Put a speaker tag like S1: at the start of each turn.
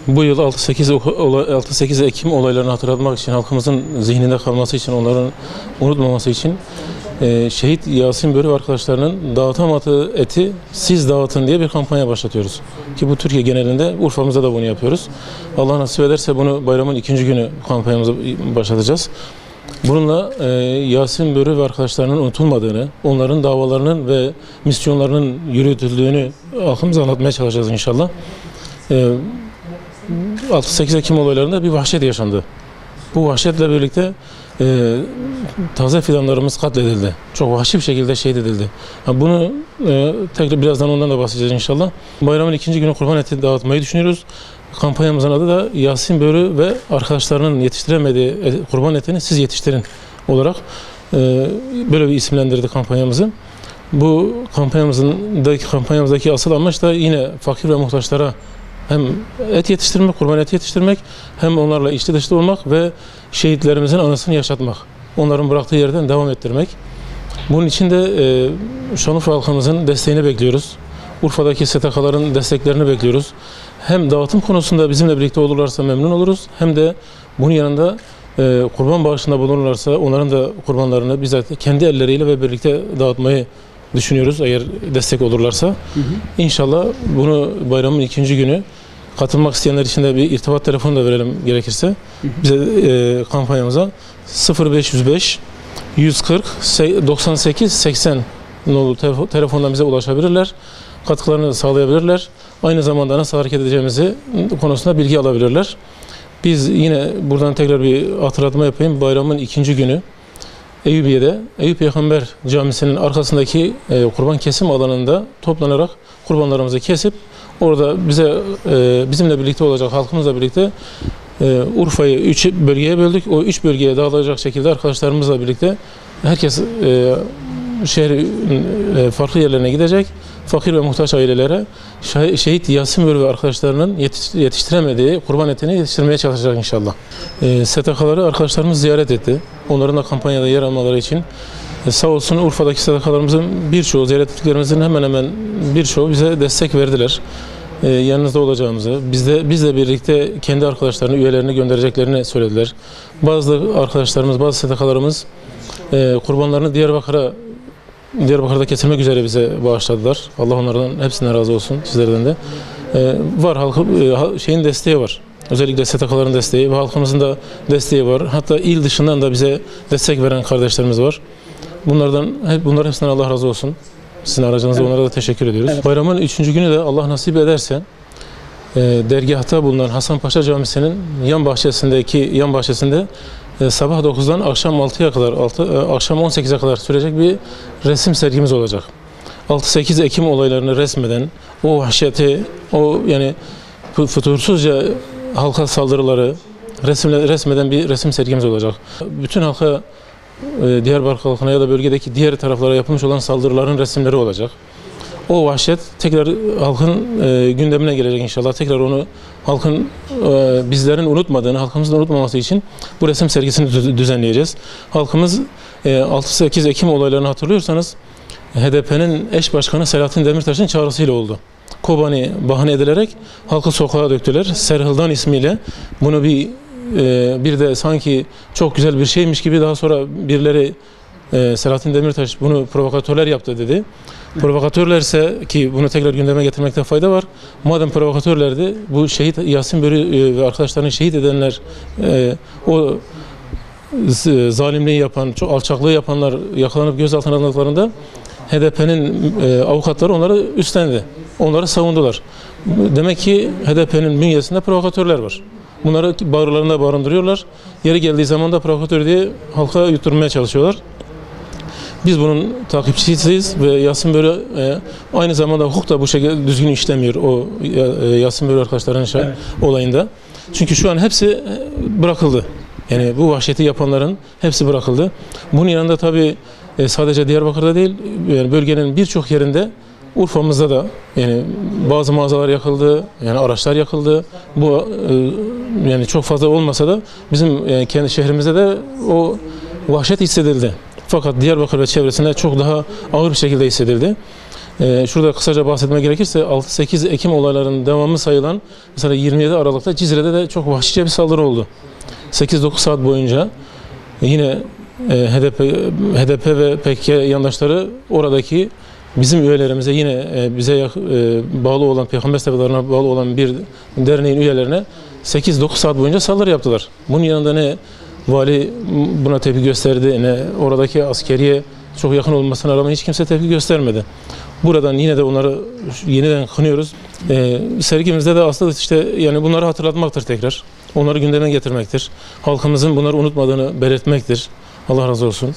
S1: Bu yıl 6-8 Ekim olaylarını hatırlatmak için, halkımızın zihninde kalması için, onların unutmaması için şehit Yasin Börü ve arkadaşlarının dağıtamadığı eti siz dağıtın diye bir kampanya başlatıyoruz. Ki bu Türkiye genelinde, Urfa'mızda da bunu yapıyoruz. Allah nasip ederse bunu bayramın 2. günü kampanyamızı başlatacağız. Bununla Yasin Börü ve arkadaşlarının unutulmadığını, onların davalarının ve misyonlarının yürütüldüğünü halkımıza anlatmaya çalışacağız inşallah. 6-8 Ekim olaylarında bir vahşet yaşandı. Bu vahşetle birlikte taze fidanlarımız katledildi. Çok vahşi bir şekilde şehit edildi. Bunu tekrar birazdan ondan da bahsedeceğiz inşallah. Bayramın 2. günü kurban eti dağıtmayı düşünüyoruz. Kampanyamızın adı da Yasin Börü ve arkadaşlarının yetiştiremediği kurban etini siz yetiştirin olarak böyle bir isimlendirdi kampanyamızı. Bu kampanyamızdaki asıl amaç da yine fakir ve muhtaçlara hem et yetiştirmek, kurban eti yetiştirmek, hem onlarla içli dışlı olmak ve şehitlerimizin anısını yaşatmak. Onların bıraktığı yerden devam ettirmek. Bunun için de Şanlıurfa halkımızın desteğini bekliyoruz. Urfa'daki STK'ların desteklerini bekliyoruz. Hem dağıtım konusunda bizimle birlikte olurlarsa memnun oluruz, hem de bunun yanında kurban bağışında bulunurlarsa onların da kurbanlarını bizzat kendi elleriyle ve birlikte dağıtmayı düşünüyoruz eğer destek olurlarsa. İnşallah bunu bayramın 2. günü katılmak isteyenler için de bir irtibat telefonu da verelim gerekirse. Bize kampanyamıza 0505 140 98 80 nolu telefondan bize ulaşabilirler. Katkılarını sağlayabilirler. Aynı zamanda nasıl hareket edeceğimizi konusunda bilgi alabilirler. Biz yine buradan tekrar bir hatırlatma yapayım. Bayramın 2. günü Eyüpiye'de, Eyüp Peygamber Camisi'nin arkasındaki kurban kesim alanında toplanarak kurbanlarımızı kesip orada bizimle birlikte olacak halkımızla birlikte Urfa'yı 3 bölgeye böldük. O 3 bölgeye dağılacak şekilde arkadaşlarımızla birlikte herkes şehrin farklı yerlerine gidecek. Fakir ve muhtaç ailelere şehit Yasin Börü ve arkadaşlarının yetiştiremediği kurban etini yetiştirmeye çalışacak inşallah. STK'ları arkadaşlarımız ziyaret etti. Onların da kampanyada yer almaları için. Sağ olsun Urfa'daki STK'larımızın birçoğu, ziyaret ettiklerimizin hemen hemen birçoğu bize destek verdiler. Yanınızda olacağımızı, bizle birlikte kendi arkadaşlarını, üyelerini göndereceklerini söylediler. Bazı arkadaşlarımız, bazı STK'larımız kurbanlarını Diyarbakır'da kesilmek üzere bize bağışladılar. Allah onlardan hepsinden razı olsun, sizlerden de. Var şeyin desteği var. Özellikle STK'ların desteği ve halkımızın da desteği var. Hatta il dışından da bize destek veren kardeşlerimiz var. Bunların hepsinden Allah razı olsun. Sizin aracınızda onlara da teşekkür ediyoruz. Evet. Bayramın 3. günü de Allah nasip ederse dergahta bulunan Hasanpaşa Camisi'nin yan bahçesinde sabah 9'dan akşam 6'ya kadar, akşam 18'e kadar sürecek bir resim sergimiz olacak. 6-8 Ekim olaylarını resmeden, o vahşeti, yani fütursuzca halka saldırıları resmeden bir resim sergimiz olacak. Bütün halka, Diyarbakır halkına ya da bölgedeki diğer taraflara yapılmış olan saldırıların resimleri olacak. O vahşet tekrar halkın gündemine gelecek inşallah. Tekrar onu bizlerin unutmadığını, halkımızın unutmaması için bu resim sergisini düzenleyeceğiz. Halkımız 6-8 Ekim olaylarını hatırlıyorsanız HDP'nin eş başkanı Selahattin Demirtaş'ın çağrısıyla oldu. Kobani bahane edilerek halkı sokağa döktüler. Serhıldan ismiyle bunu bir de sanki çok güzel bir şeymiş gibi daha sonra birileri Selahattin Demirtaş bunu provokatörler yaptı dedi. Provokatörlerse, ki bunu tekrar gündeme getirmekte fayda var. Madem provokatörlerdi, bu şehit Yasin Börü ve arkadaşlarını şehit edenler, o zalimliği yapan, çok alçaklığı yapanlar yakalanıp gözaltına alındıklarında HDP'nin avukatları onları üstlendi. Onları savundular. Demek ki HDP'nin bünyesinde provokatörler var. Bunları bağrılarında barındırıyorlar. Yeri geldiği zaman da provokatör diye halka yutturmaya çalışıyorlar. Biz bunun takipçisiyiz ve Yasin Börü aynı zamanda hukuk da bu şekilde düzgün işlemiyor o Yasin Börü arkadaşların olayında. Çünkü şu an hepsi bırakıldı. Yani bu vahşeti yapanların hepsi bırakıldı. Bunun yanında tabii sadece Diyarbakır'da değil, yani bölgenin birçok yerinde, Urfa'mızda da yani bazı mağazalar yakıldı, yani araçlar yakıldı. Bu yani çok fazla olmasa da bizim kendi şehrimizde de o vahşet hissedildi. Fakat Diyarbakır ve çevresinde çok daha ağır bir şekilde hissedildi. Şurada kısaca bahsetmek gerekirse 6-8 Ekim olaylarının devamı sayılan mesela 27 Aralık'ta Cizre'de de çok vahşice bir saldırı oldu. 8-9 saat boyunca yine HDP ve PKK yandaşları oradaki bizim üyelerimize yine bize bağlı olan, Peygamber sayfalarına bağlı olan bir derneğin üyelerine 8-9 saat boyunca saldırı yaptılar. Bunun yanında ne vali buna tepki gösterdi, ne oradaki askeriye çok yakın olmasına rağmen hiç kimse tepki göstermedi. Buradan yine de onları yeniden kınıyoruz. Sergimizde de aslında işte yani bunları hatırlatmaktır tekrar. Onları gündeme getirmektir. Halkımızın bunları unutmadığını belirtmektir. Allah razı olsun.